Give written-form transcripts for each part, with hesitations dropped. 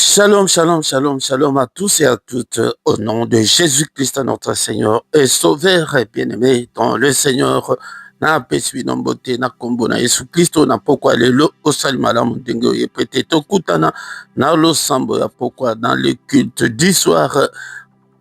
Shalom, shalom, shalom, shalom à tous et à toutes au nom de Jésus-Christ, notre Seigneur et Sauveur et bien-aimé dans le Seigneur. Na peswi na mbote na kombo na Yesu Kristo na pokwa lelo osali malamu ndenge oyepete tokutana na losambo ya pokwa dans le culte du soir.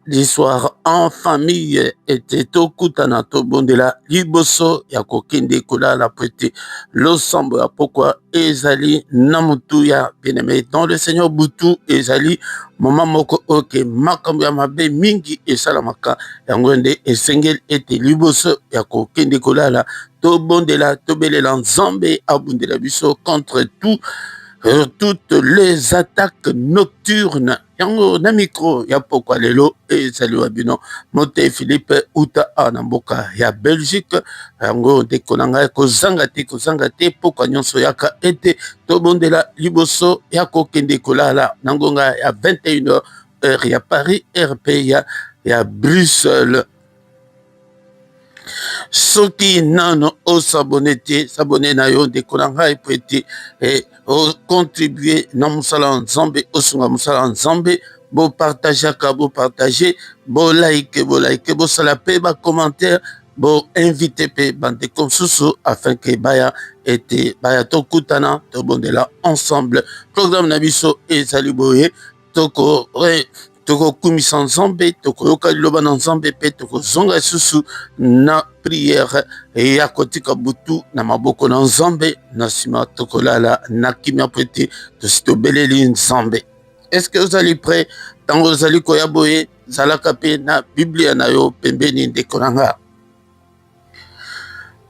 L'histoire en famille était tokutana tobondela liboso ya kokende kolala prete losambo ya pokwa ezali na mutu ya bien-aimé dans le Seigneur butu ezali mama moko oke makambo ya mabe mingi esalamaka yango nde esengeli ete liboso ya kokende kolala tobondela tobelela nzambe abundela biso contre toutes les attaques nocturnes. Yango na micro ya pokwa lelo ezali wa bino mote Philippe uta anamboka ya Belgique. Yango ndeko na ngai kozanga te pokwa nyonso yaka ete tobondela liboso ya kokende kolala na ngonga ya 21h heure ya Paris, RP ya Bruxelles. Soki nano osabone te sabone na yo ndeko na ngai po ete contribuer na mosala nzambe osunga mosala nzambe bo partage bo like bosala pe ba commentaire bo invite pe bandeko mosusu afin ke baya tokutana tobondela ensemble. Programme na biso ezali boye tokokumisa nzambe tokoyoka liloba na nzambe pe tokozonga lisusu na priere ya kotika butu na maboko na nzambe na nsima tokolala na kimia po ete tosi tobeleli nzambe. Est-ce que ozali prêt ntango ozali koya boye zalaka mpe na biblia na yo pembeni ndeko na nga.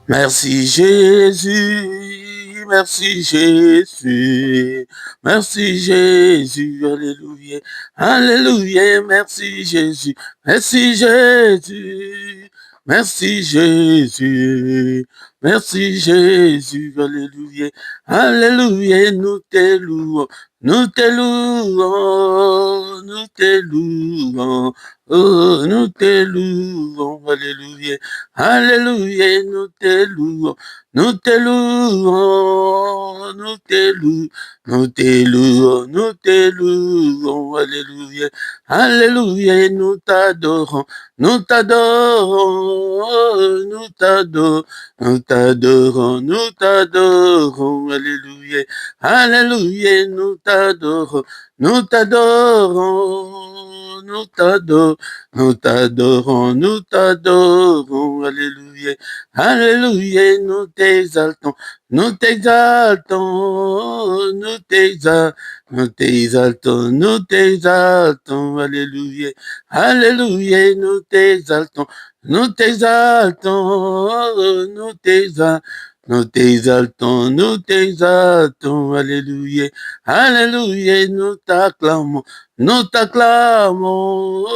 Merci Jésus, merci Jésus, merci Jésus, alléluia, alléluia, merci Jésus, merci Jésus, merci Jésus, merci Jésus, alléluia, alléluia, nous te louons, nous te louons, nous te louons. Oh, nous te louons, alléluia, alléluia, nous te louons, nous te louons, nous te louons, nous te louons, nous te louons, alléluia, alléluia, nous t'adorons, nous t'adorons, nous t'adorons, nous t'adorons, nous t'adorons, alléluia, alléluia, nous t'adorons, nous t'adorons, nous t'adorons, nous t'adorons, nous t'adorons, alléluia, alléluia, nous t'exaltons, nous t'exaltons, nous t'exaltons, nous t'exaltons, nous t'exaltons, alléluia, alléluia, nous t'exaltons, nous t'exaltons, nous t'exaltons. Nous t'exaltons, nous t'exaltons, alléluia, alléluia, nous t'acclamons, nous t'acclamons,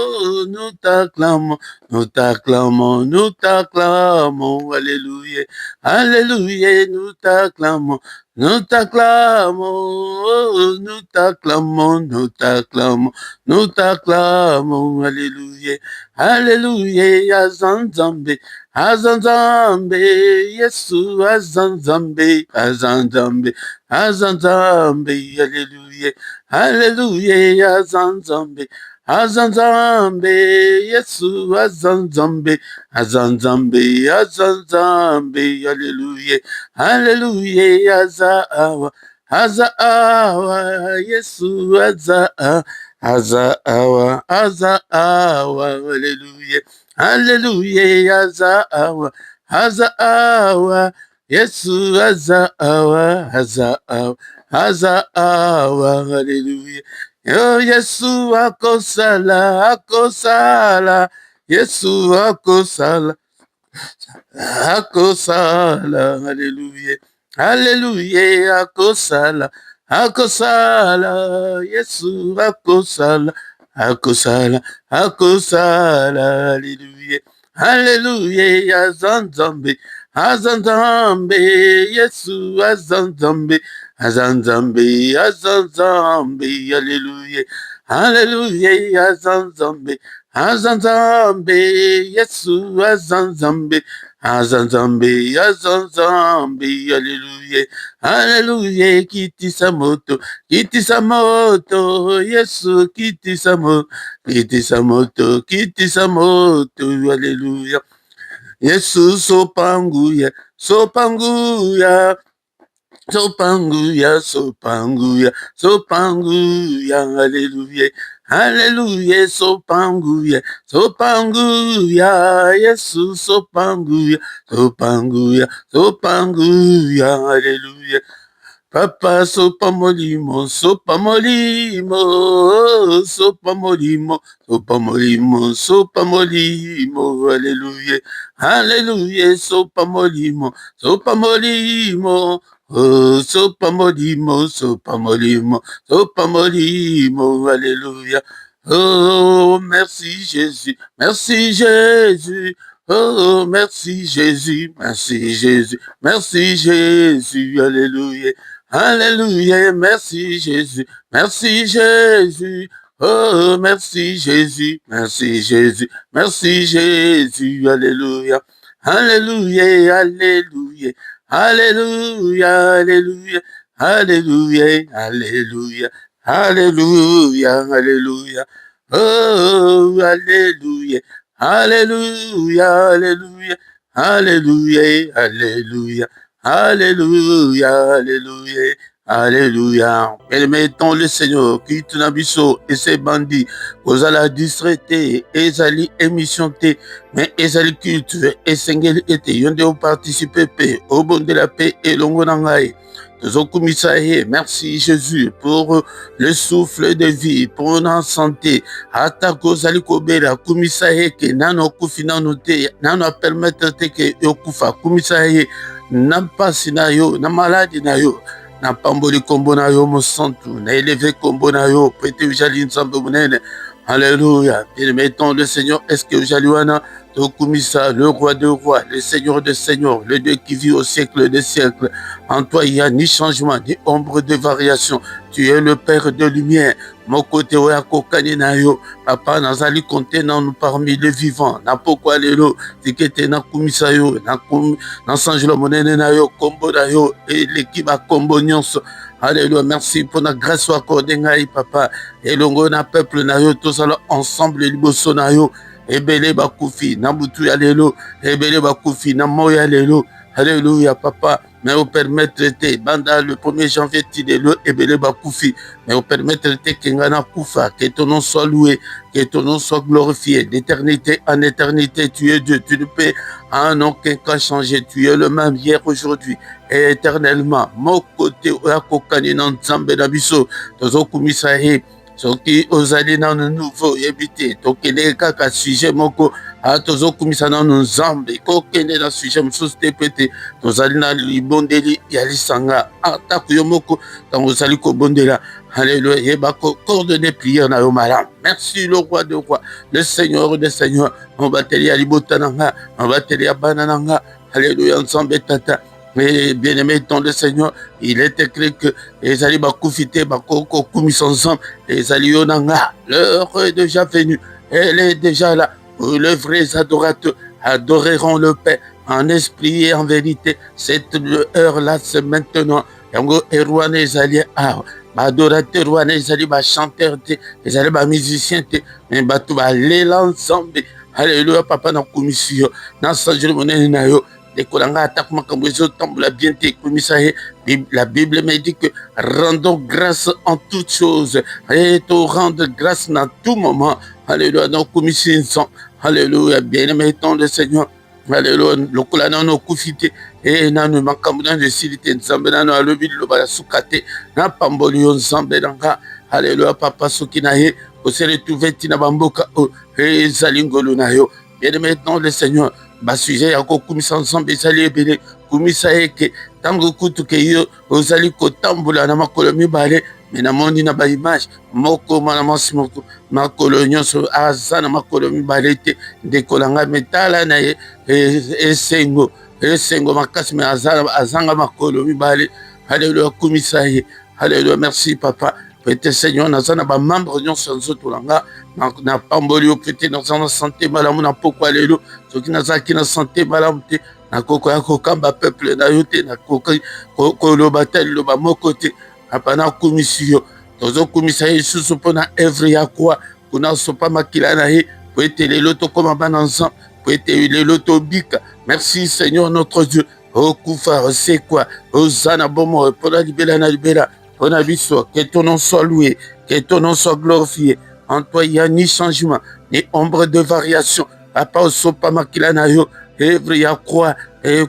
nous t'acclamons, nous t'acclamons, nous t'acclamons, alléluia, alléluia, nous t'acclamons, nous t'acclamons, nous t'acclamons, nous t'acclamons, nous t'acclamons, alléluia, alléluia, azanzambe, azanzambe, Yesu, azanzambe, azanzambe, azanzambe, alléluia, alléluia, azanzambe, azanzambe, Yesu, azanzambe, azanzambe, azanzambe, alléluia, alléluia, azaawa, azaawa, Yesu, azaawa, azaawa, azaawa, alléluia, alléluia, azaawa, azaawa, Yesu, azaawa, azaawa, azaawa, alléluia. Oh, Yesu, akosala, akosala, Yesu, akosala, akosala, alléluia, alléluia, akosala, akosala, Yesu, akosala, akosala, akosala, alléluia, alléluia, azanzambe, azanzambe, Yesu, azanzambe, azanzambe, azanzambe, alléluia, alléluia, azanzambe, azanzambe, Yesu, azanzambe, Azanzambe, azanzambe, alléluia, alléluia, kiti sa moto, Yesu, kiti sa moto, alléluia. Yesu sopanguya, sopanguya, sopanguya, sopanguya, sopanguya, alléluia, alléluia, sopanguya, sopanguya, Yesu sopanguya, sopanguya, sopanguya, alléluia. Papa sopa molimo, sopa molimo, sopa molimo, sopa molimo, sopa molimo, alléluia, alléluia, sopa molimo, sopa molimo, oh, sopa molimo, sopa molimo, sopa molimo, alléluia. Oh, merci Jésus, merci Jésus, oh, merci Jésus, merci Jésus, merci Jésus, alléluia. Alléluia, merci Jésus, merci Jésus, oh merci Jésus, merci Jésus, merci Jésus, alléluia, alléluia, alléluia, alléluia, alléluia, alléluia, alléluia, alléluia, alléluia, oh alléluia, alléluia, alléluia, alléluia, alléluia. Alléluia, alléluia, alléluia. Permettons le Seigneur, qui tunabiso et ses bandits, ozala distraité, ezali émission te, mais ezali culture, et sengeli ete, yonde au participer paix, au bon de la paix et l'ongonangaï. Merci Jésus pour le souffle de vie, pour notre santé. Atako zali kobela kumisaye ke nano kufina note, nano permettre te ke yokufa kumisaye. Na mpasi na yo, na maladi na yo, na pamboli kombo na yo mosantu, na élevé kombo na yo, prêté ujali nzambe munene. Alléluia. Bien mettons le Seigneur, est-ce que ujali wana Tokumisa, le roi de rois, le Seigneur de seigneurs, le Dieu qui vit au siècle des siècles. En toi, il n'y a ni changement, ni ombre de variation. Tu es le Père de lumière. Mon côté, yo, papa, nazali konte nous parmi les vivants. Na pokwa lelo, tikete na kumisa yo, na sanjelo monene na yo, kombo na yo, et l'équipe a kombo nyonso. Alléluia, merci pour la grâce accordée, papa. Et l'ongo na peuple na yo, tous ensemble, liboso na yo. Ebele bakufi, nabutu ya lelo, ebele bakufi, namoya lelo. Alléluia, papa. Mais au permettre de banda le 1er janvier tidelo ebele bakufi. Mais au permettre de kengana kufa, que ton nom soit loué, que ton nom soit glorifié. D'éternité en éternité, tu es Dieu. Tu ne peux en aucun cas changer. Tu es le même hier, aujourd'hui et éternellement. Mon côté, oakokani nan nzambe na biso, tozo kumisahe. Soki ozali na nouveau yebite tokende kaka sujet moko tozo kumisa na nzambe kokende na sujet mosusu te pete tozali na libondeli ya lisanga atako yo moko tango ozali kobondela. Alléluia, yeba coordonner prière na yo malamu. Merci le roi de roi, le Seigneur des seigneurs. On va te ya libota nanga, on va te ya bana nanga. Alléluia, nzambe tata. Mais bien aimé dans le Seigneur, il est écrit que les alliés bakufite bakoko kumis ensemble, les alliés onanga, l'heure est déjà venue, elle est déjà là. Où les vrais adorateurs adoreront le Père en esprit et en vérité. Cette heure-là, c'est maintenant. Yango erwan les alliés adorateur wana ezali chanteur te, ezali musicien te, mais bato balela ensemble. Alléluia, papa na commission na sanjelo monene na yo. La Bible me dit que rendons grâce en toutes choses et te rendre grâce dans tout moment. Alléluia, nos commissions. Alléluia, bien-aimé ton le Seigneur. Alléluia, le colana no kufite et nanu makamuna de silite nzambe nanu alobi lo bala sukate na pamboli nzambe nanga. Alléluia, papa sokinaye osere tuveti na bamboka et zalingolo na yo. Bien-aimé ton le Seigneur. Basujet yako kumisa ensemble ezali ebele kumisa eke tango kutu ke yo ozali kotambola na makolo mibale me namoni na ba image moko mwana mwasi moko makolo nyonso aza na makolo mibale te ndekolanga metala na ye esengo makasi me azanga makolo mibale. Alléluia, kumisa ye. Alléluia, merci papa. Peut-être Seigneur naza na ba membre nyonso nzoto langa na pamboli o peut-être dans la santé malamu na pokwa lelo soki nazaki na santé malamu te nakokoya kokamba peuple na yo te, nakoki koloba te liloba moko te. Papa nakumisi yo, tozokumisa ye lisusu mpo na evre ya kwa kuna sopa makila na ye po ete lelo tokoma bana ensemble, po ete lelo tobika. Merci Seigneur notre Dieu. Okufa osekwa ozana bomo mpona libela na libela mpona biso. Que ton nom soit loué, que ton nom soit glorifié. En toi il n'y a ni changement ni ombre de variation. Papa osopa makila na yo evre ya kwa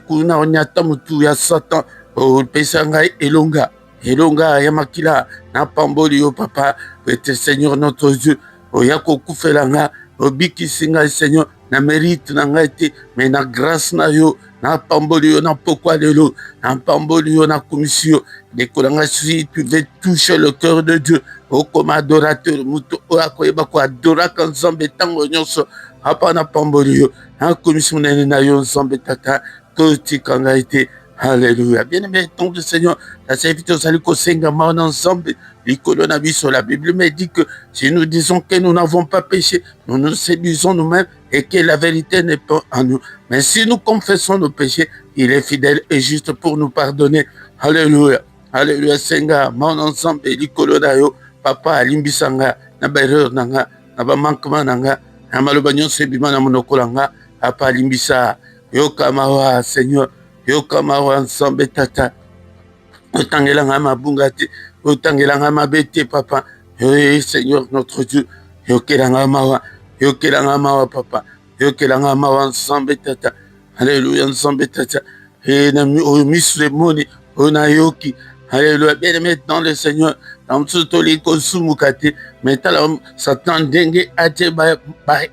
kuna onyata mutu ya Satan opesa ngai elonga ya makila na pamboli yo papa. Ete Seigneur notre Dieu oya kokufela nga obikisi ngai Seigneur na mérite na ngai te, mais na grâce na yo na pamboli yo na pokwa lelo na pamboli yo na komisi yo dekolo ngai. Si tu veux toucher le cœur de Dieu okoma adorateur mutu oyo akoyeba koadoraka Nzambe ntango nyonso apa na pamboli yo na komisi monene na yo Nzambe tata totika ngai te. Alléluia. Bien-aimé, ton de Seigneur, la serviteur ozali kosenga maona ensemble likolo na biso. La Bible me dit que si nous disons que nous n'avons pas péché, nous nous séduisons nous-mêmes et que la vérité n'est pas en nous. Mais si nous confessons nos péchés, il est fidèle et juste pour nous pardonner. Alléluia. Alléluia. Senga maona ensemble likolo na yo papa alimbisanga na ba erreur nanga na ba manquement nanga na maloba nyonso ebima na monoko nanga papa alimbisa yo kama wa Seigneur. Yo kama wa Nzambe tata otangelanga mabunga te, otangelanga mabete papa. Seigneur notre Dieu yokelanga mawa papa, yokelanga mawa Nzambe tata. Alléluia. Nzambe tata na misle moni onayoki. Alléluia. Bien-aimé dans le Seigneur, dans tout les kosumukate maintenant Satan dengue ate ba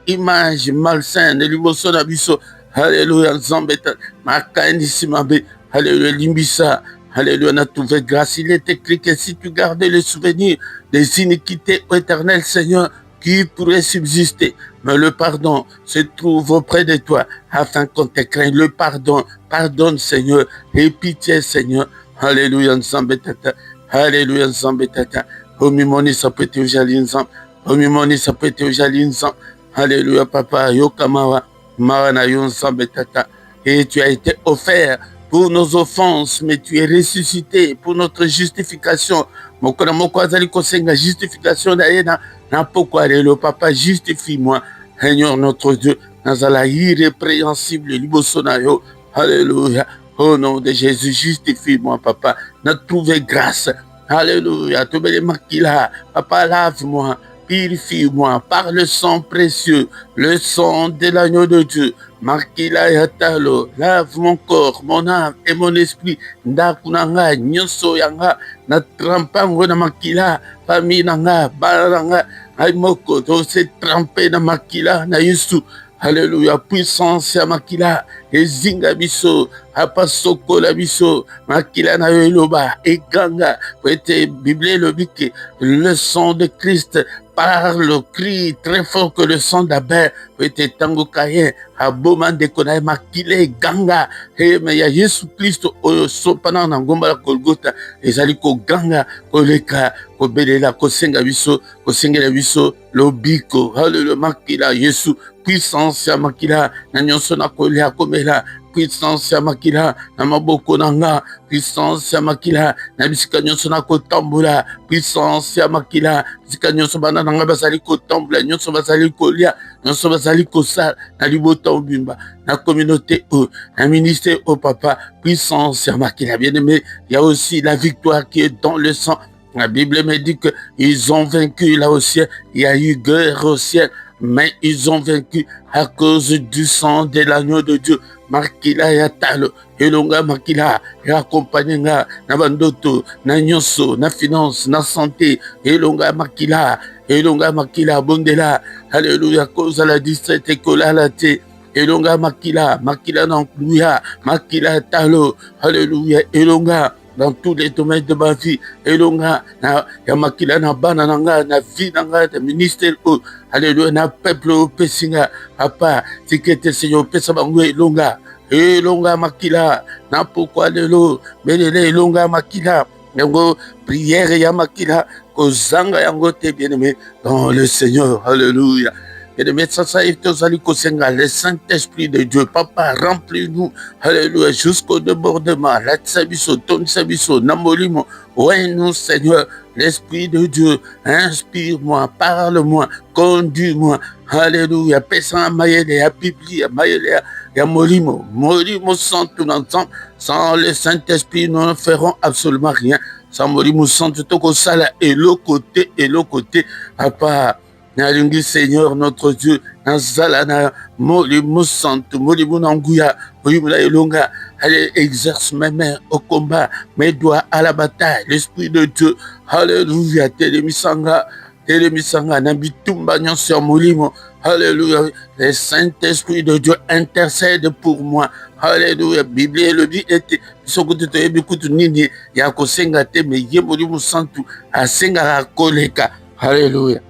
image malsaine de liboso na biso. Alléluia. Nzambe makandisi mabe. Alléluia. Limbisa. Alléluia. On a trouvé grâce. Il est écrit que si tu gardais le souvenir des iniquités éternelles, Seigneur, qui pourrait subsister, mais le pardon se trouve auprès de toi afin qu'on te craigne. Le pardon, pardonne Seigneur, et pitié Seigneur. Alléluia. Nzambe tata. Alléluia. Nzambe tata. Omimoni ça peut être ojali Nzambe. Omimoni ça peut être ojali Nzambe. Alléluia papa. Yokamawa. Marana yo Nzambe tata. Et tu as été offert pour nos offenses, mais tu es ressuscité pour notre justification. Mokona moko azali kosenga justification na pokwa lelo papa, justifie-moi Seigneur notre Dieu nazala irrépréhensible liboso na yo. Alléluia. Au nom de Jésus, justifie-moi papa, na trouvé grâce. Alléluia. Tobele makila papa, lave-moi, purifie-moi par le sang précieux, le sang de l'agneau de Dieu. Makila yatalo, lave mon corps, mon âme et mon esprit. Ndakunanga, nyoso yanga, na trampango na makila, famille nanga, balanga, aimoko, to se tremper na makila, na Yesu. Alléluia. Puissance ya makila, ezinga biso, apasoko la biso, makila na yoiloba, eganga, poete Bible le bike, le sang de Christ parle, crie très fort que le sang d'Abel, poete tango kayen, aboma ndekona makile ganga, mais ya Yesu Christ oyo sopana na ngomba la Golgotha, ezali ko ganga, koleka, kobelela, kosenga biso, kosengela biso, lobiko, hallelujah, makila Yesu, puissance ya makila, na nyonso na kolia komela, puissance ya makila na maboko nanga, puissance ya makila na bisika nyonso na kotambola, puissance ya makila bisika nyonso bana nanga bazali kotambola, nyonso bazali kolia, nyonso bazali kosala na libota obimba na communauté na ministère au papa, puissance ya makila. Bien aimé, il y a aussi la victoire qui est dans le sang. La Bible me dit que ils ont vaincu là au ciel, il y a eu guerre au ciel, mais ils ont vaincu à cause du sang de l'agneau de Dieu. Makila ya talo, elonga makila ya accompagner nga na bandoto, na nyonso, na finance, na santé, elonga makila bondela. Alléluia. Cause à la distraite écola la te, elonga makila na kluya, makila talo. Alléluia. Elonga dans tous les domaines de ma vie. Elonga na ya makila na bana nanga, na vie nanga, na ministère. Alléluia. Na peuple au pesinga, papa, tikete Seigneur, pesa bango elonga. Elonga makila, na pourquoi lelo, belele elonga makila. Yango prière ya makila, kozanga yango te bien aimé dans le Seigneur. Alléluia. Et de mettre ça, le Saint-Esprit de Dieu, Papa, remplis-nous, alléluia, jusqu'au débordement, la tsabiso, ton tsabiso, namolimo, ouais, nous, Seigneur, l'Esprit de Dieu, inspire-moi, parle-moi, conduis-moi, alléluia, pesa mayele, ya Biblia, mayele, ya molimo, molimo sans tout ensemble, sans le Saint-Esprit, nous ne ferons absolument rien, sans molimo sans tout au sala, et l'autre côté, papa, nalingi Seigneur notre Dieu, nazala na molimo santo, molimo nanguya, molimo na elonga, allez, exerce mes mains au combat, mes doigts à la bataille, l'Esprit de Dieu, alléluia, télémisanga, nabitumba nyonso molimo, alléluia, le Saint-Esprit de Dieu intercède pour moi, alléluia, Bible le dit était, sokoto to ebikutu nini, ya kosenga te, me ye molimo santo, asenga koleka, alléluia.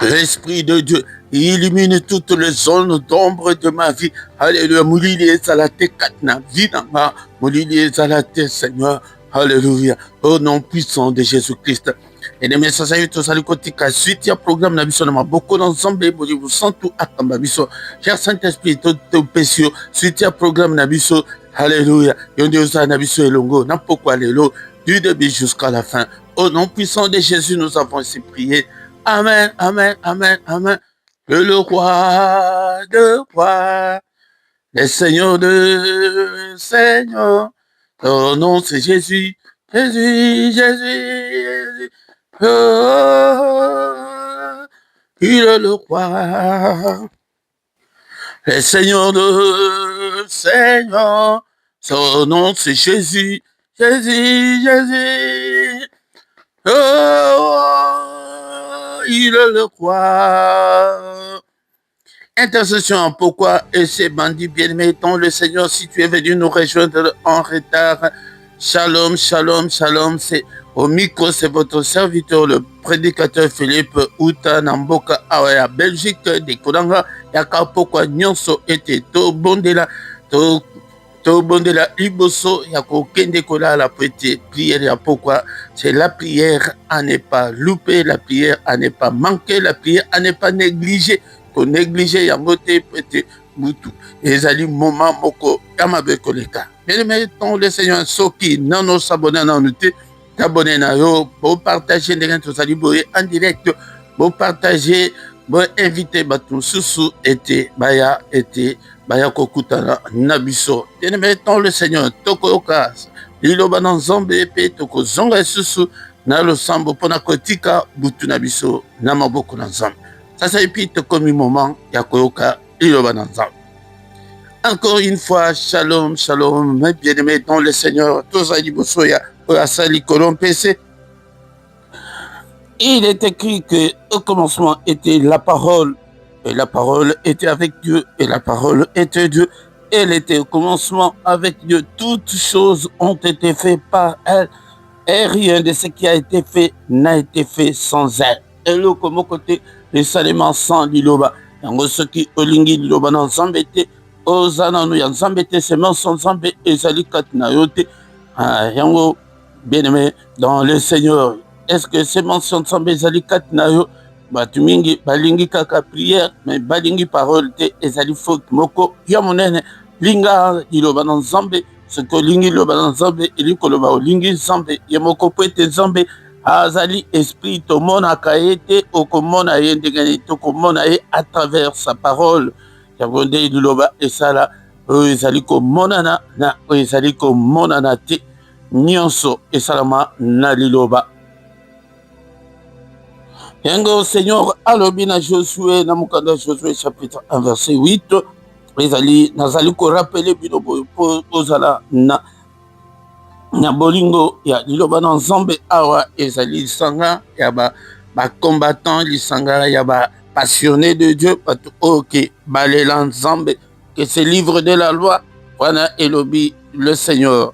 L'Esprit de Dieu illumine toutes les zones d'ombre de ma vie. Alléluia. Moulili ezalate katna vidanga. Moulili ezalate Seigneur. Alléluia. Au nom puissant de Jésus-Christ. Et les messages à tous à kotika suite ya programme na biso na maboko d'ensemble boli vous sent tout akamba biso. Cher Saint-Esprit tout précieux suite ya programme na biso. Alléluia. Yonde osa na biso elongo na pourquoi lelo du début jusqu'à la fin. Au nom puissant de Jésus nous avons ainsi prié. Amen, amen, amen, amen. Le roi de rois, le Seigneur de Seigneur. Ton nom c'est Jésus, Jésus, Jésus, Jésus. Oh, il est le roi. Le Seigneur de Seigneur. Son nom c'est Jésus, Jésus, Jésus. Oh, il est le roi. Intercession, pourquoi et ces bandits bien-aimés, tant le Seigneur, si tu es venu nous rejoindre en retard, shalom, shalom, shalom, c'est au micro, c'est votre serviteur, le prédicateur Philippe Outa Namboka, Awaya, Belgique, de Kodanga, Yaka, pourquoi Nyonso était au Bondela, Tobondela Iboso, Yako Kendekola, la petite prière, ya pourquoi c'est la prière à ne pas louper, la prière à ne pas manquer, la prière à ne pas négliger. Pour négliger, Yamote, petit Moutou, Ezali, Moment, Moko, Yamabekoleka. Bien mettons le Seigneur, Soki, Nano, s'abonner, Nanoute, t'abonner, Nayo, pour partager, en direct, pour partager, pour inviter, Batou, Soussou, été, Baya, Kokutana, Nabiso. Bien mettons le Seigneur, Tokoka, Liloba Nzambe, Toko Zonga Soussou, Nalo Sambo, Ponakotika, Butu Nabiso, Namaboko Nzambe. Ça s'épite comme un moment, Yakoyoka, Liloba Nzambe. Encore une fois, shalom, shalom, mes bien-aimés dans le Seigneur, tous à Libosoya, Asali Kolom PC. Il est écrit que au commencement était la parole, et la parole était avec Dieu, et la parole était Dieu. Elle était au commencement avec Dieu. Toutes choses ont été faites par elle, et rien de ce qui a été fait n'a été fait sans elle. Et le comme côté, les salements sans Liloba. Yango soki olingi Liloba na Nzambete, ozana no ya Nzambete, seulement sans Nzambe, et Zalikat na yote. Yango, bien-aimé, dans le Seigneur, est-ce que c'est mention Nzambe Zalikat na yo? Batumingi, balingi kaka prière, mais balingi parole te, ezali faute moko, yamonene, linga Liloba na Nzambe, ce que lingi Liloba na Nzambe, ili koloba olingi Nzambe, yamoko poete Nzambe, azali esprit tomona kaete okomona ye ndengani tokomona ye à travers sa parole yabonde liloba esala ezali komonana na ezali komonana te nyonso esalama na liloba yango Seigneur alobi na Josué na mukanda Josué chapitre 1 verset 8 ezali nazali ko rappeler bino ozala na bolingo ya liloba na Nzambe awa ezali lisanga ya ba combattant lisanga ya ba passionné de Dieu patu ok balela Nzambe que ce livre de la loi voilà elobi le Seigneur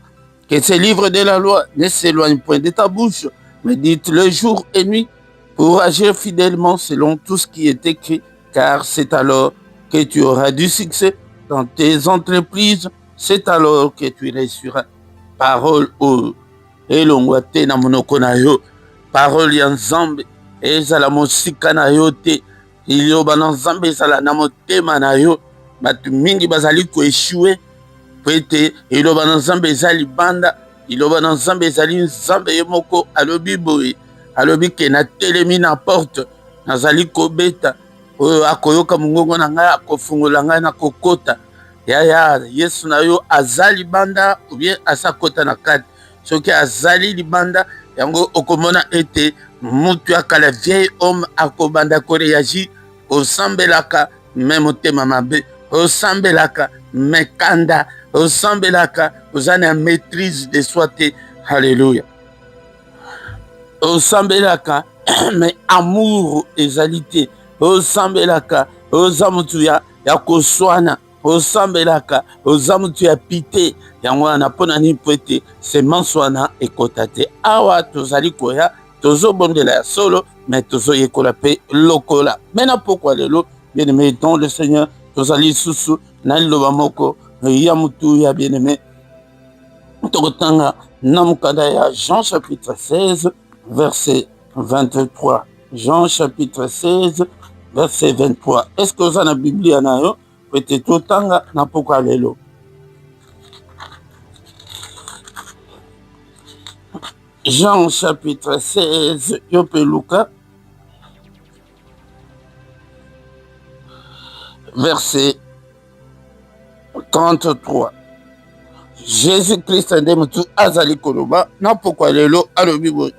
que ce livre de la loi ne s'éloigne point de ta bouche mais dites-le jour et nuit pour agir fidèlement selon tout ce qui est écrit car c'est alors que tu auras du succès dans tes entreprises, c'est alors que tu réussiras. Parole o elongwa te na monoko na yo parole ya Nzambe ezala mosika na yo te liloba na nzambe ezala na motema na yo bato mingi bazali koeshue po ete liloba na nzambe eza libanda liloba na nzambe ezali nzambe ye moko alobi boye alobi ke natelemi na porte nazali kobeta oyo akoyoka mongongo na ngai akofungola ngai na kokota yaya yesu na yo aza libanda ou bien asa kota na kati soki azali libanda yango okomona ete mutu ya kala vieil homme akobanda koreagi osambelaka me motema mabe osambelaka me kanda osambelaka oza na maîtrise de soi te halleluya osambelaka me amour ezali te osambelaka oza mutu ya koswana osambelaka oza mutu ya pite yango wana mpona nini po ete semence wana ekota te awa tozali koya tozobondela ya solo me tozoyekola mpe lokola me na pokwa lelo bien-aimé dans le Seigneur tozali susu na liloba moko ya mutu ya bien-aimé tokotanga na mokanda ya Jean chapitre 16 verset 23 Jean chapitre 16 verset 23 est-ce que oza na biblia na yo pete totanga na pokwa lelo Jean chapitre 16 yo mpe Luka verset 33 Jésus-Christ nde mutu azali koloba na pokwa lelo alobi boye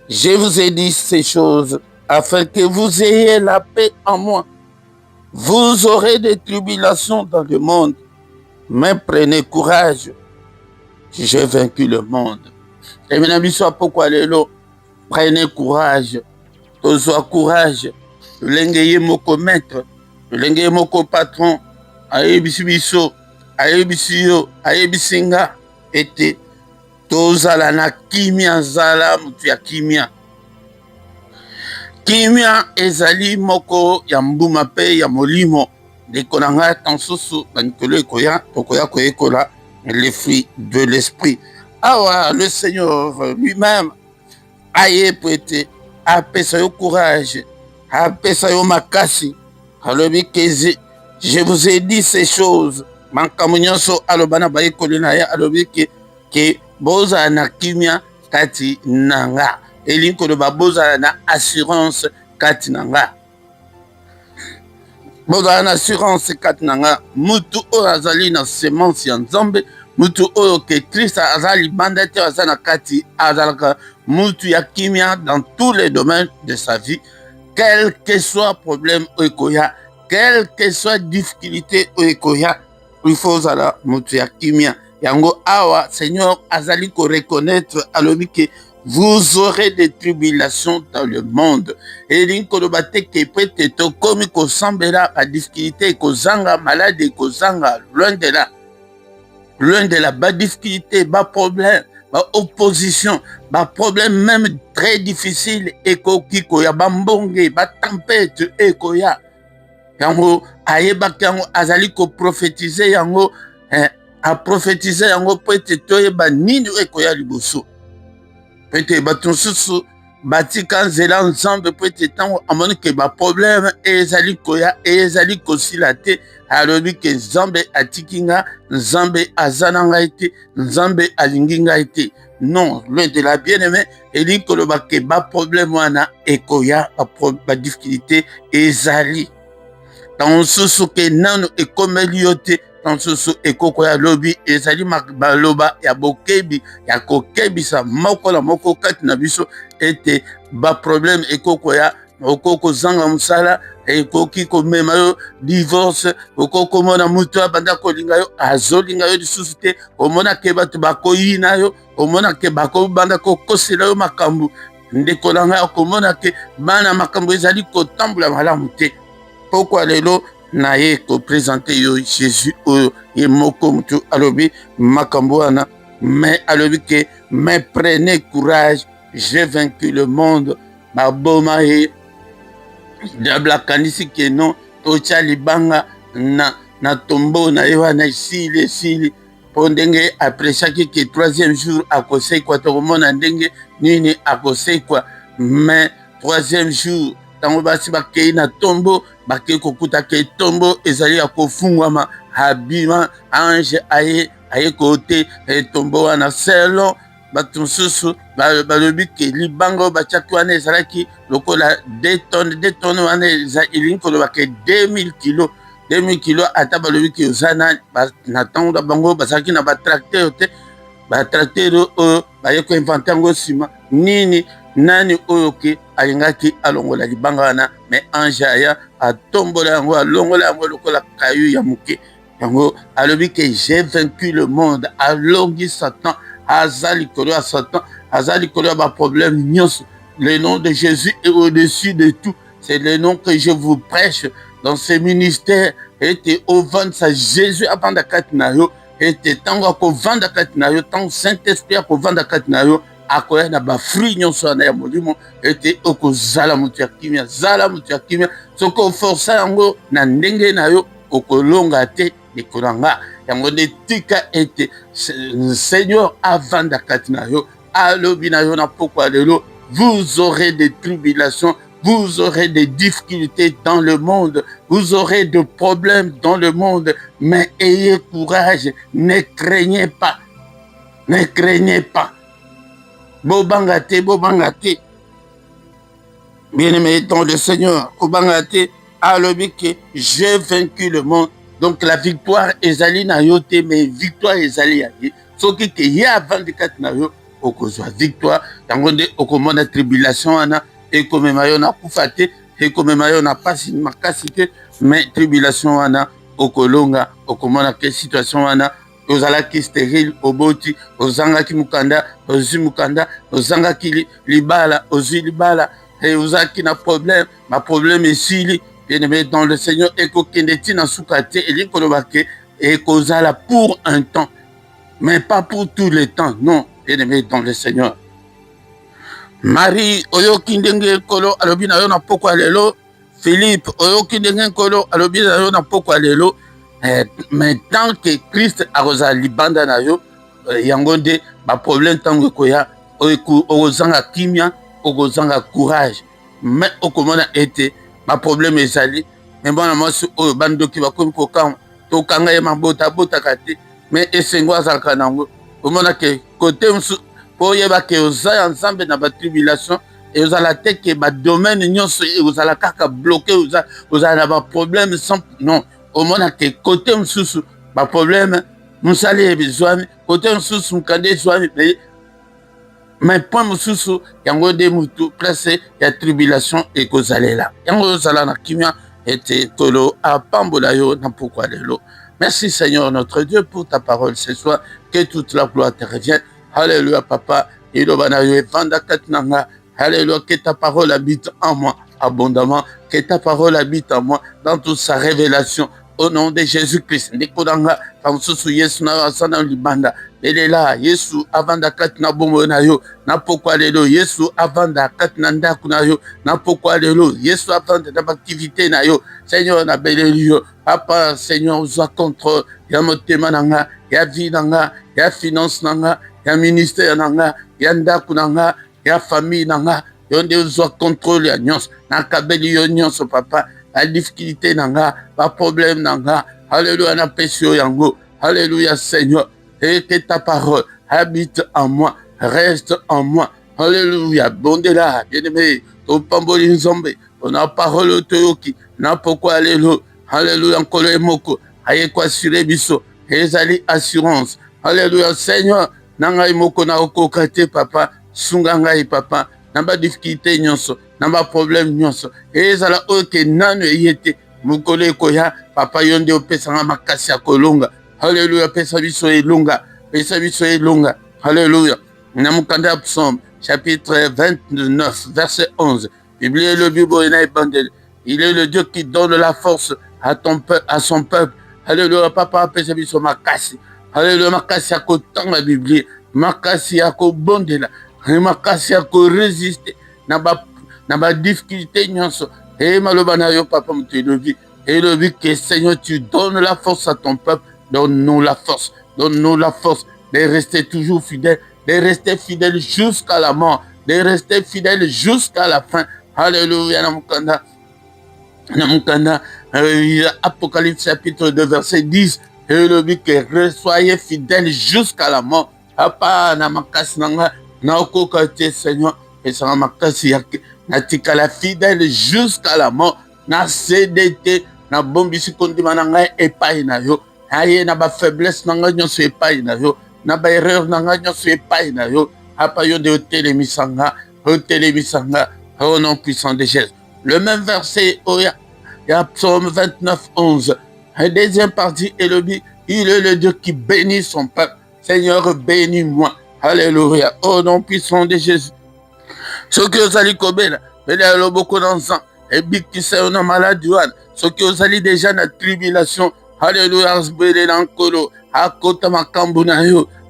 je vous ai dit ces choses afin que vous ayez la paix en moi. Vous aurez des tribulations dans le monde, mais prenez courage, j'ai vaincu le monde. Et maintenant, soit pourquoi lelo, prenez courage, tozwa courage, lengeye moko maître, lengeye moko patron, ayebisi biso, ayebisi yo, ayebisi nga, ete tozala na kimia zala mutu ya kimia. Kimia ezali moko ya mbuma pe ya molimo ndeko na ngai tansusu banikolo ekoya tokoya koyekola les fruits de l'esprit. Awa le Seigneur lui-même aye po ete apesa yo courage apesa yo makasi alobi kezi je vous ai dit ces choses makambo nyonso aloba na bayekoli na ye alobi ke bozala na kimia kati na nga elingi koloba bozala na assurance kati na nga bozala na assurance kati na nga mutu oyo azali na semence ya nzambe mutu oyo ke Christ aza libanda te aza na kati azalaka mutu ya kimia dans tous les domaines de sa vie quel que soit problème oyo ekoya quelle que soit difficulté oyo ekoya il faut ozala mutu ya kimia yango awa Seigneur azali ko reconnaître alobi ke vous aurez des tribulations dans le monde. Et l'inkolobate que peut-être comme qu'on semblera à difficulté, qu'on zanga malade, qu'on zanga loin de là, bas difficulté, bas problème, bas opposition, bas problème même très difficile, et qu'on y a bambonge, bas tempête, et qu'on y a. Yango, ayeba yango azali ko prophétiser yango, a prophétiser yango peut-être yeba nini e ko ya liboso. Peut-être baton susu batika nzela nzambe peut-être tango amoni ke ba problème ezali koya ezali kosila te alobi ke nzambe atikinga nzambe azana ngai te nzambe alingi ngai te non loin de la bien-aimé eli koloba ke ba problème wana ekoya ba difficulté ezali tango susu ke nano ekomeli yo te tansusu ekoko ya lobi ezali baloba ya bokebi ya kokebisa moko na moko kati na biso ete ba problème ekoko ya okoko zanga musala ekoki komema yo divorce okoko mona mutu abanda kolinga yo azolinga yo lisusu te omona ke bato bakoyina yo omona ke bakobanda kokosela yo makambo ndeko na ngai okomona ke bana makambo ezali kotambola malamu te pourquoi lelo na ye ko présenter yo Jésus oyo ye moko mutu alobi makambo wana mais alobi ke mais prenez courage j'ai vaincu le monde baboma ye diable akanisi ke non totia libanga na tombeau na ye wana esili po ndenge aprechaki ke troisième jour akosekwa tokomona ndenge nini akosekwa mais troisième jour tango basi bakei na tombo bakei kokuta ke tombo ezali ya kofungwama abima ange aye kote tombo wana selon bato mosusu balobi ke libanga oyo batiaki wana ezalaki lokola 2 tonne wana elingi koloba ke 2000 kilo 2000 kilo ata balobi ke oza na ntango na bango bazalaki na batracteur te batracteur oyo baye koinvente yango nsima nani oyo ke alingaki alongola libanga wana me ange aya atombola yango alongola yango lokola kayu ya moke yango alobi ke j'ai vaincu le monde alongi Satan aza likolo ya Satan aza likolo ya baproblème nyonso. Le nom de Jésus est au-dessus de tout. C'est le nom que je vous prêche dans ce ministère. Ete ovanda Jésus avanda kati na yo ete tango akovanda kati na yo tango Saint-Esprit akovanda kati na yo akoya na bafruit nyonso wana ya molimo ete okozala moto ya kimia zala moto ya kimia soki oforsa yango na ndenge na yo okolonga te likolo nga yango nde tika ete Seigneur avanda kati na yo alobi na yo na pokwa lelo vous aurez des tribulations, vous aurez des difficultés dans le monde, vous aurez des problèmes dans le monde, mais ayez courage, ne craignez pas, ne craignez pas. Bobangate, bobangate. Bien-aimé dans le Seigneur, bobangate, alobi que j'ai vaincu le monde. Donc la victoire ezali na yo te, mais victoire ezali ya ye. Soki ke ye avant de kat na yo, okozwa victoire yango nde okomona tribulation wana ekomema yo na kufa te ekomema yo na pasi makasi te mais tribulation wana okolonga okomona ke situation wana ozalaki stérile oboti ozangaki mukanda ozwi mukanda ozangaki libala ozwi libala ozalaki na problème ma problème esili bien-aimé dans le Seigneur ekokende tina suka te eli koloba ke ekozala pour un temps mais pas pour tout le temps non bien-aimé dans le Seigneur. Marie, oyoki ndenge kolo alobi na yo na pokwa lelo. Philippe, oyoki ndenge kolo alobi na yo na pokwa lelo. Mais tant que Christ akoza libanda na yo, yango nde ba problème tango koya okozanga kimia, okozanga courage. Mais okomona ete ba problème ezali. Mais bana mwasi oyo bandoki bakomi kokanga to kanga ye mabota bota kate. Mais esengo azalaka nango. Omona ke côté msu po yeba ke oza ensemble na ba tribulation et ozala te ke ba domaine nyonso ozala kaka bloqué ozala na ba problème sans non omona ke côté msusu ba problème musali ebizwami côté msusu mkande zwami mais point msusu yango de mutu place ya tribulation et kozalela yango ozala na kimia ete tolo apambola yo na pourquoi lelo. Merci Seigneur notre Dieu pour ta parole ce soir. Que toute la gloire te revienne. Alléluia Papa. Alléluia. Que ta parole habite en moi abondamment. Que ta parole habite en moi dans toute sa révélation. Au nom de Jésus-Christ. Nikodanga. Pansusu Yesu na asana libanda. Elela Yesu avanda kat na bombo na yo. Na pokwa lelo Yesu avanda kat na ndaku na yo. Na pokwa lelo Yesu avanda na activité na yo. Seigneur na belelio. Papa Seigneur ozwa contrôle ya motema nanga, ya vie nanga, ya finance nanga, ya ministère nanga, ya ndaku nanga, ya famille nanga. Yonde ozwa contrôle ya nyonso. Na kabeli yo nyonso papa. La difficulté nanga, pas problème nanga. Alléluia na pesio yango. Alléluia Seigneur. Et que ta parole habite en moi, reste en moi. Alléluia. Bondela, bien-aimé, ton pamboli nzombe, on a parole toyoki, na pourquoi alléluia. Alléluia, encore le moko, aye kwa assurer biso, ezali assurance. Alléluia, Seigneur, nanga moko na okokate papa, sunga ngai papa, namba difficulté nyonso, namba problème nyonso. Ezala oke nanu yete, mukole koya, papa yonde opesanga makasi ya kolonga. Alléluia, pesa biso elonga, pesa biso elonga. Alléluia. Namukanda Psaume, chapitre 29, verset 11. Bible le Bible il est le Dieu qui donne la force à son peuple. Alléluia, papa, pesa biso makasi. Alléluia, makasi ya kotanga Bible, makasi ya kobondela, makasi ya ko résister na ba difficulté nyonso. Et maloba na yo papa mutelobi, et le but que Seigneur tu donnes la force à ton peuple. Donne-nous la force, donne-nous la force de rester toujours fidèles, de rester fidèles jusqu'à la mort, de rester fidèles jusqu'à la fin. Alléluia, Namukanda, Apocalypse chapitre 2, verset 10, et le but que soyez fidèles jusqu'à la mort. Papa, Namakas Nanga, Naokoka te Seigneur, et ça Namakasi Yake, Natikala fidèle jusqu'à la mort, na CDT, na bombisi kondi mananga epai na yo, aye na ba faiblesse nanga nyonso epai na yo, na ba erreur nanga nyonso epai na yo, apa yo de otelemisanga, au nom puissant de Jésus. Le même verset, il y a Psaume 29, 11. La deuxième partie, il est le Dieu qui bénit son peuple. Seigneur, bénis-moi. Alléluia. Au nom puissant de Jésus. Ce que vous allez commettre, il y a beaucoup d'enfants. Et bien, qui sont malades, ce que vous allez déjà dans la tribulation. Alléluia.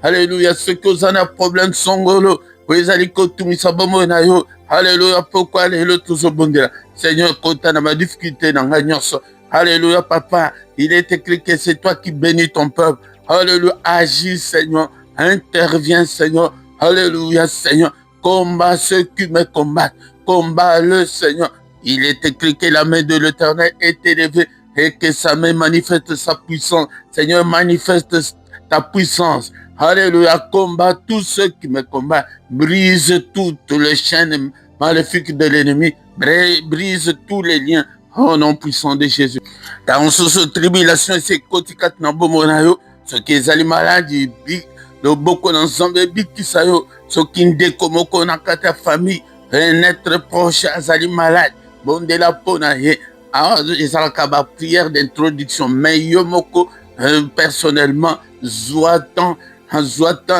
Alléluia. Ce que vous avez un problème, songolo. Vous allez continuer à vous. Alléluia, pourquoi alléluia tout ce bon Dieu. Seigneur, quand tu as ma difficulté dans la nyos. Alléluia, papa, il est écrit que c'est toi qui bénis ton peuple. Alléluia, agis, Seigneur, interviens, Seigneur. Alléluia, Seigneur, combat ceux qui me combattent. Combat le Seigneur. Il est écrit que la main de l'Éternel est élevée et que sa main manifeste sa puissance. Seigneur, manifeste ta puissance. Alléluia, combat tous ceux qui me combattent. Brise toutes les chaînes maléfiques de l'ennemi. Brise tous les liens. Au nom puissant de Jésus. Dans cette tribulation, c'est kotikat na bomonayo. Ce qui est allé malade, le beaucoup d'ensemble, bikisayo. Ce qui ne décomoko na kata famille. Un être proche, azali malade. Bon de la ponaye. Alors, ils ont la prière d'introduction. Mais yomoko, personnellement, zoatan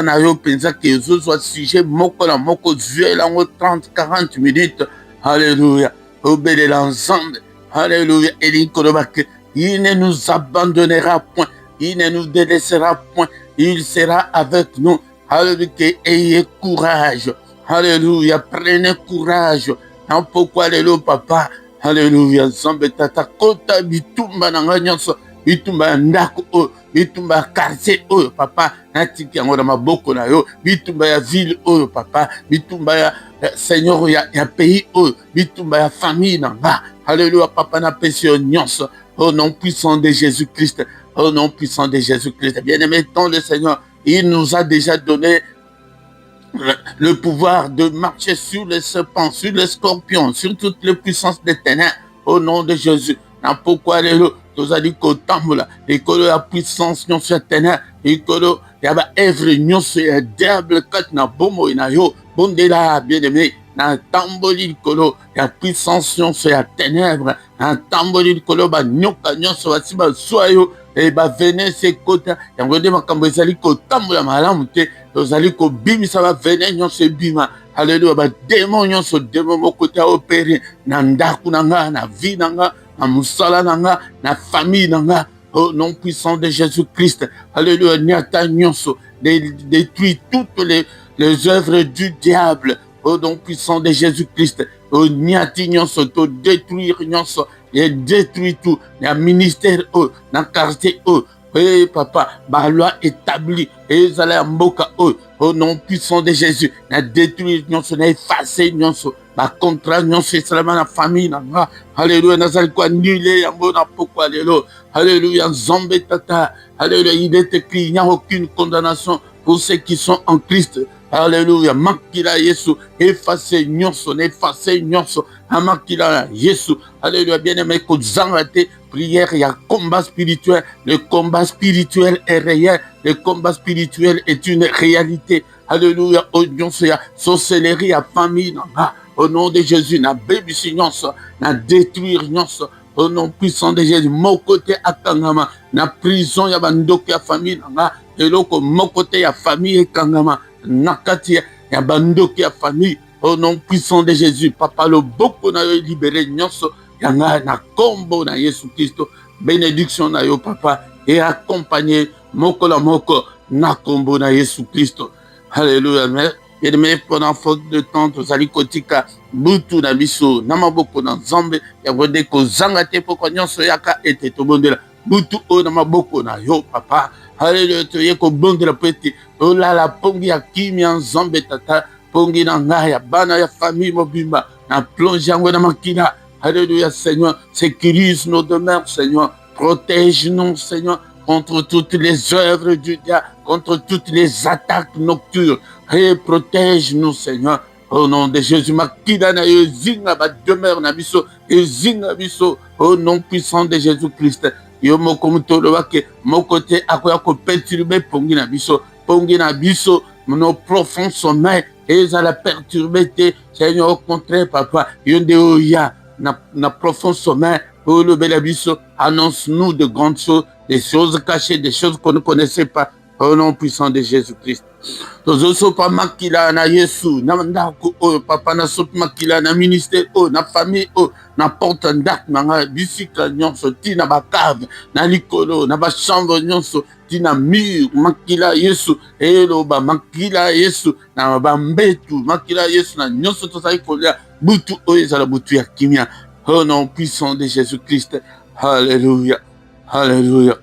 na yo penza que zo soit sujet moko la moko zué la 30-40 minutes. Alléluia. Obédez l'ensemble. Alléluia. Il ne nous abandonnera point. Il ne nous délaissera point. Il sera avec nous. Alléluia. Ayez courage. Alléluia. Prenez courage. Non, pourquoi alléluia, papa? Alléluia. Zambe tata kota bitumba nanga nyonso. Bitumba ndako. Bitumba quartier oyo papa natiki yango na maboko na yo, bitumba ya ville oyo papa, bitumba ya Seigneur ya pays oyo, bitumba ya famille nanga. Alléluia, papa na pesi yo nyonso au nom puissant de Jésus-Christ. Au nom puissant de Jésus-Christ. Bien-aimé, tant le Seigneur, il nous a déjà donné le pouvoir de marcher sur les serpents, sur les scorpions, sur toutes les puissances des ténèbres. Au nom de Jésus. Pourquoi alléluia? Tous a dit qu'au temple, et que la puissance non se ténèbres, et que il y a œuvre non se diable kat na bomo ina yo, bondela bien-aimé, na tamboli kolo, la puissance non se ténèbres, na tamboli kolo ba nyoka non se wasiba soyo, et ba venez ces côtés, et on va dire makambo ezali ko tambola malamu te, ezali ko bimi ça va venir non se bima. Alléluia, ba démon non se démon mo côté opérer, na ndaku nanga, na vie nanga, na musala nanga, na famille nanga. Au nom puissant de Jésus-Christ. Alléluia. Nyata nyonso. Détruit toutes les œuvres du diable. Au nom puissant de Jésus-Christ. Au nyati nyonso. To détruire nyonso. Et détruit tout. Le ministère, dans quartier, oui, papa, ma loi établie. Et ils allaient à Mboka, au nom puissant de Jésus. Na détruire nyonso. Na effacer nyonso. Ma contrat nyonso. C'est seulement la famille. Alléluia. Nazal quoi annulé. Yambo na poko. Alléluia. Alléluia, Zambé Tata. Alléluia, il est écrit, il n'y a aucune condamnation pour ceux qui sont en Christ. Alléluia, Makila Yesu, effacez nyonso, Amakila Yesu. Alléluia, bien-aimé, Kozangate, prière, il y a combat spirituel. Le combat spirituel est réel. Le combat spirituel est une réalité. Alléluia, nyonso, ya sorcellerie, ya famille, au nom de Jésus, na baby nyonso, na détruire nyonso. Au nom puissant de Jésus, mon côté à Kangama, na prison ya bandoko ya famille nanga, eloko mon côté ya famille et Kangama, nakati ya bandoko ya famille, au nom puissant de Jésus, papa le boko na yo libéré nyonso, yanga na kombo na Yesu Christo, bénédiction na yo papa, et accompagné moko la moko na kombo na Yesu Christo. Alléluia. Mais pendant faute de temps, tozali kotika butu na biso na maboko na Nzambe ya ngode ko zanga te poko nyonso yaka ete tobondela butu o na maboko na yo papa. Alléluia, toye ko bondela pete olala pongi ya kimia Nzambe tata pongi na nga ya bana ya famille mobimba na plonge yango na makila. Alléluia, Seigneur. Sécurise nos demeures, Seigneur. Protège-nous, Seigneur, contre toutes les œuvres du diable, contre toutes les attaques nocturnes. Et protège-nous, Seigneur. Au nom de Jésus, makila na yo zinga ba demeure na biso, zinga biso, au nom puissant de Jésus-Christ. Yo moko mutolo wake, moko te akoya ko perturber pongi na biso, nos profonds sommeils, et ça la perturber te, Seigneur, au contraire, papa, yonde oya, na profond sommeil, pour le bel abisso, annonce-nous de grandes choses, des choses cachées, des choses qu'on ne connaissait pas, au nom puissant de Jésus-Christ. Tozoso pa makila na Yesu, na ndako o papa na sop makila na ministère o na famille o na porte ndak na bisika nyonso tina bakave na likolo na ba chambre nyonso tina mur makila Yesu elo ba makila Yesu na ba mbetu makila Yesu na nyonso tosai kolia butu o ezala butu ya kimia au nom puissant de Jésus-Christ. Alléluia. Alléluia.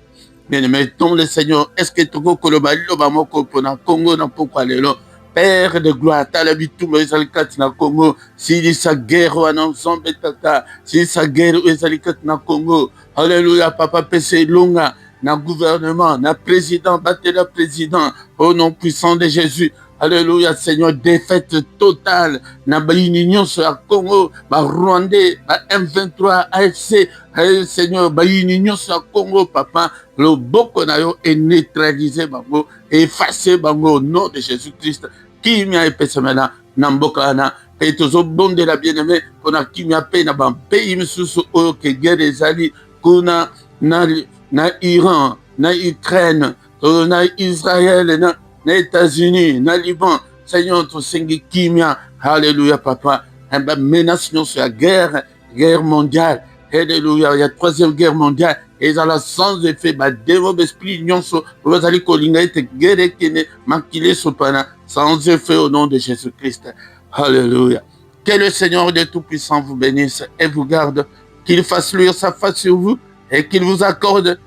Bien, mettons le Seigneur. Est-ce que tu as le Congo n'a pas lelo? Père de gloire, t'as l'habitude de na Congo. Si sa guerre ou un ensemble tata, si sa guerre ou na Congo. Alléluia, papa PC longa, na gouvernement, na président, battez le président, au nom puissant de Jésus. Alléluia, Seigneur, défaite totale. Na ba union sur la Congo, ba Rwandais, ba M23, AFC. Seigneur, ba union sur la Congo, papa. Le boko na yo est neutralisé, bango, effacé, bango, au nom de Jésus-Christ. Qui m'a épais maintenant, namboka na, et toujours bon de la bien-aimée, qu'on a qui m'a payé, na ban pays, monsieur, au que guerre des alliés, qu'on a, na Iran, na Ukraine, na Israël, na États-Unis, na Liban, Seigneur, ton Seigneur, Kimia, Alléluia, papa, menace sur la guerre mondiale, Alléluia, il y a troisième guerre mondiale, et ça a sans effet, démon d'esprit, nyonso, vous allez collinga, et guerre qui n'est maquillé sopana, sans effet au nom de Jésus-Christ, Alléluia. Que le Seigneur de Tout-Puissant vous bénisse et vous garde, qu'il fasse luire sa face sur vous, et qu'il vous accorde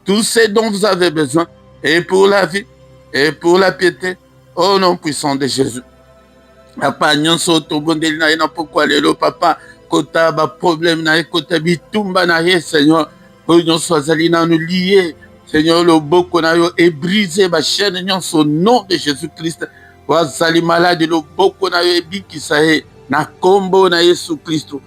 tout ce dont vous avez besoin, et pour la vie, et pour la piété, au nom puissant de Jésus. Papa, nyonso tobondeli na ina pourquoi lelo papa kota ba problème na kota bitumba na ye Seigneur, o nyonso azali na nous lié Seigneur, le boko na yo est brisé ba chaîne nyonso au nom de Jésus-Christ. Wa zali malade le boko na yo ebikisa ye na kombo na Yesu Kristo.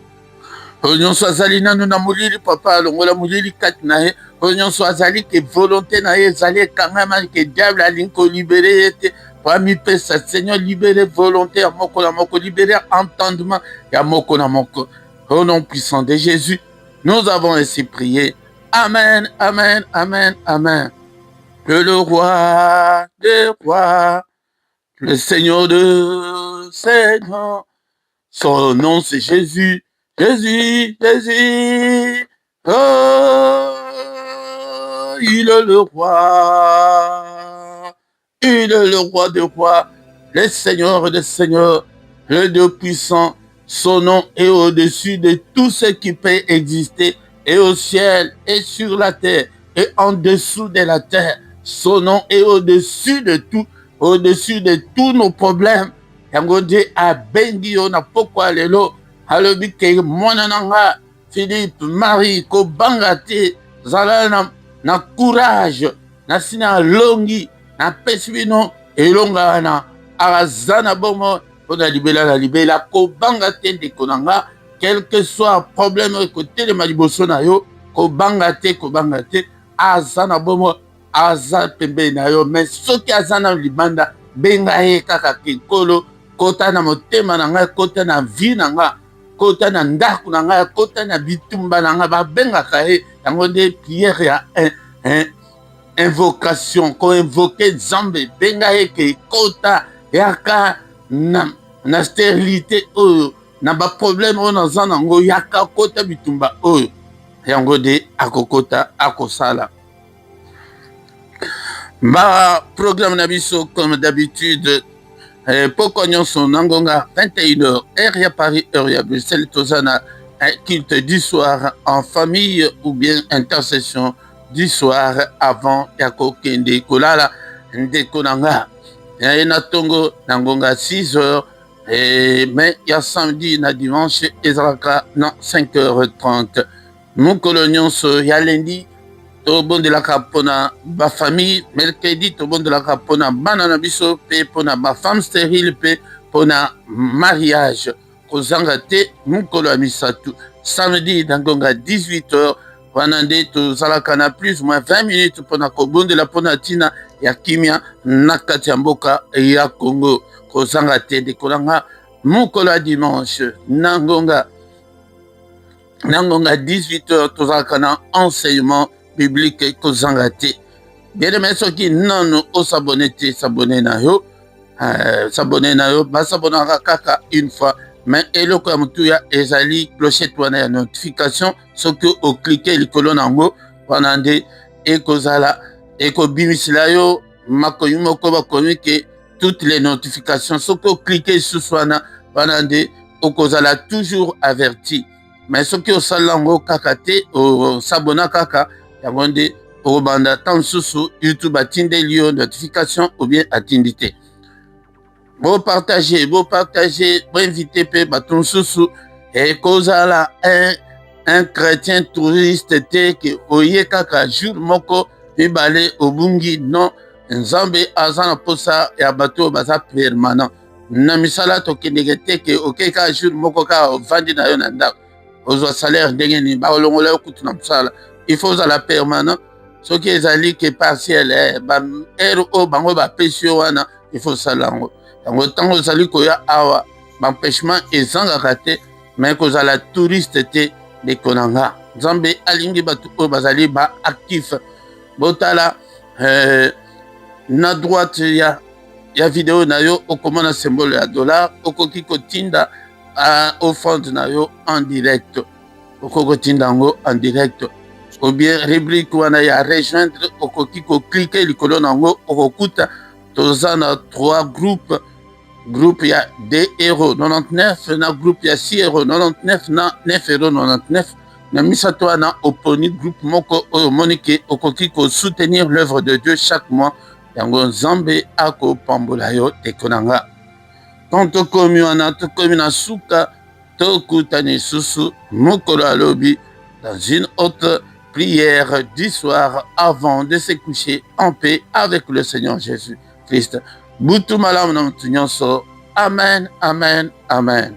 Nyonso azali nanu na molili papa longola molili kati na ye nyonso azali ke volonté na ye ezali ekangama ke diable alingi kolibere ye te parmi pesa Seigneur libérer volonté ya moko na moko, libérer entendement ya moko na moko. Au nom puissant de Jésus, nous avons ainsi prié. Amen, amen, amen, amen. Que le roi des rois, le Seigneur de Seigneur, son nom c'est Jésus. Jésus, Jésus, oh, il est le roi, il est le roi des rois, le Seigneur des seigneurs, le Dieu puissant, son nom est au-dessus de tout ce qui peut exister, et au ciel, et sur la terre, et en dessous de la terre, son nom est au-dessus de tout, au-dessus de tous nos problèmes. Yango Dieu a béni, on a pourquoi les lots. Alobi ke mwana nanga Philippe Marie ko bangate zala na courage na sina longi na pesibino elonga na azana bomo pona libela ko bangate de konanga quel que soit problème ko telema liboso na yo ko bangate azana bomo aza pembe na yo mais soki azana libanda benga ye kaka kikolo kota na motema nanga kota na vie nanga kota na ndaku na ngai kota na bitumba na ngai babengaka ye yango nde priere ya invocation ko invoke Nzambe benga ye ke kota yaka na stérilité oyo na ba problème oyo naza nango yaka kota bitumba oyo yango nde akokota akosala ba programme na biso comme d'habitude. Pourquoi nous sommes à 21h, heure à Paris, heure à Bruxelles, Tozana, un culte du soir en famille ou bien intercession du soir avant Yako Kende Kolala, Ndekonanga. Yena Tongo, Nangonga 6h, Mais il y a samedi na dimanche ezalaka na 5h30. Mokolo nyonso ya lundi tobondelaka mpona bafamille, mercredi tobondelaka mpona bana na biso mpe mpona bafemme stérile mpe mpona mariage. Kozanga te mokolo ya misatu samedi na ngonga 18h wana nde tozalaka na plus ou moins 20 minutes mpona kobondela mpona ntina ya kimia na kati ya mboka ya Congo. Kozanga te ndekolanga mokolo ya dimanche na ngonga 18h tozalaka na enseignement biblique kozanga te. Bien-aimé soki nano osabone te sabone na yo basabonaka kaka une fois, mais eloko ya motuya ezali clochette wana ya notification soki oklike likolo nango wana nde ekozala ekobimisela yo makomi moko bakomi ke toutes les notifications soki oklike lisusu wana nde okozala toujours averti. Mais soki osala yango kaka te osabona kaka yango nde okobanda tan mosusu YouTube atindeli yo notification ou bien atindi te. Bopartage, boinvite mpe bato mosusu ekozala un chrétien touriste te ke oye kaka jour moko mibale obungi. Non, nzambe aza na posa ya bato baza permanent na misala tokendeke te ke okeka jour moko kaka ovandi na yo na ndako ozwa salaire ndenge nini bakolongola yo kutu na mosala. Il faut ozala permanent. Soki ezali ke partiel baere oyo bango bapesi yo wana il faut osala yango. Yango ntango ozali koya awa baempêchement ezangaka te, mais kozala touriste te ndeko na nga. Nzambe alingi bato oyo bazali baactif. Botala na droite ya video na yo okomona symbole ya dollar, okoki kotinda offrande na yo en direct. Okoki kotinda yango en direct. Ou bien rubrique wana ya rejoindre okoki koklike likolo nango okokuta toza na 3 groupes. Groupe ya 2,99 na groupe ya 6,99 na 9,99 na misato wana oponi groupe moko oyo omoni ke okoki soutenir l'œuvre de Dieu chaque mois. Yango nzambe akopambola yo teko na nga. Quand tokomi wana tokomi na suka tokutani lisusu mokolo alobi dans une autre prière du soir avant de se coucher en paix avec le Seigneur Jésus Christ. Butu malamu na mutu nyonso. Amen, amen, amen.